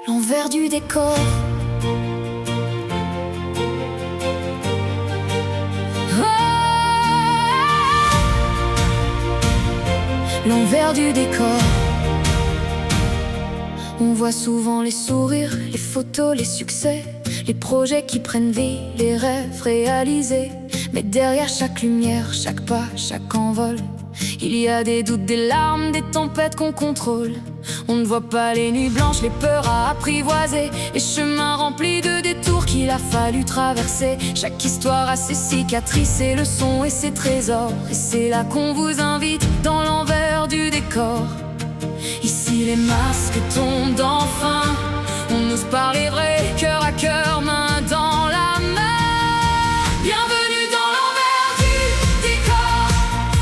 L'envers du décor. L'envers du décor. On voit souvent les sourires, les photos, les succès, les projets qui prennent vie, les rêves réalisés. Mais derrière chaque lumière, chaque pas, chaque envol, il y a des doutes, des larmes, des tempêtes qu'on contrôle. On ne voit pas les nuits blanches, les peurs à apprivoiser, les chemins remplis de détours qu'il a fallu traverser. Chaque histoire a ses cicatrices, ses leçons et ses trésors. Et c'est là qu'on vous invite dans l'envers du décor. Ici les masques tombent enfin, on ose parler vrai, cœur à cœur, main dans la main. Bienvenue dans l'envers du décor,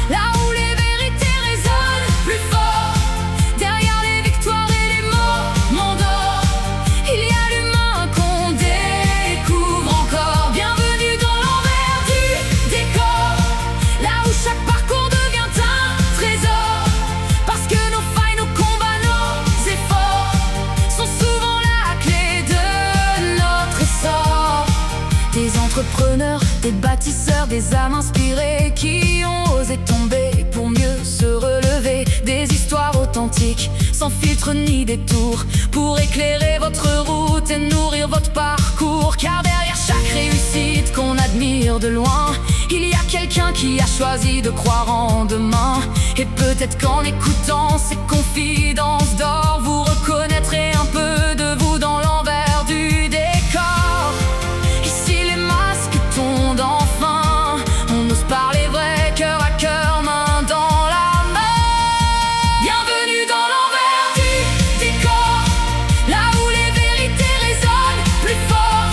là où les vérités résonnent plus fort. Derrière les victoires et les moments d'or, il y a l'humain qu'on découvre encore. Bienvenue dans l'envers du décor, là où chaque parcours devient un trésor. Parce que nos failles, nos combats, nos efforts sont souvent la clé de notre essor. Des entrepreneurs, des bâtisseurs, des âmes inspirées qui ont osé tomber pour mieux se relever. Des histoires authentiques, sans filtre ni détour, pour éclairer votre route et nourrir votre parcours. Car derrière chaque réussite qu'on admire de loin, il y a quelqu'un qui a choisi de croire en demain. Et peut-être qu'en écoutant ces confidences d'or, vous reconnaîtrez un peu de vous dans l'envers du décor. Ici les masques tombent enfin, on ose parler vrai, cœur à cœur, main dans la main. Bienvenue dans l'envers du décor, là où les vérités résonnent plus fort.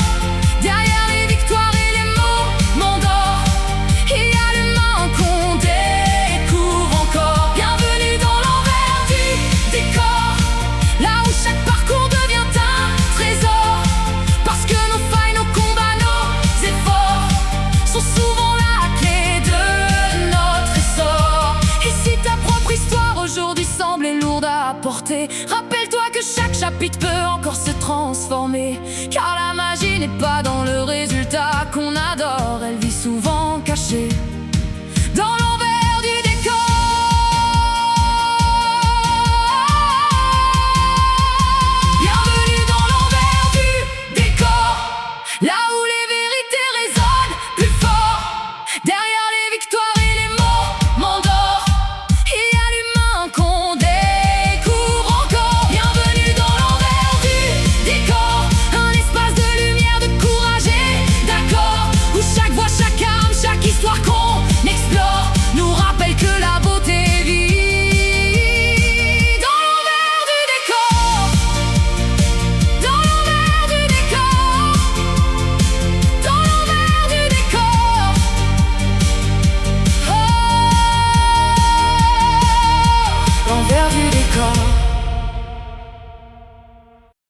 Derrière les victoires et les moments d'or, il y a l'humain qu'on découvre encore. Bienvenue dans l'envers du décor, là où chaque parcours devient un trésor. Parce que nos failles, nos combats, nos efforts sont souvent la clé de notre essor. Et si ta propre histoire aujourd'hui semblait lourde à porter, rappelle-toi que chaque chapitre peut encore se transformer. Car la magie n'est pas dans le résultat,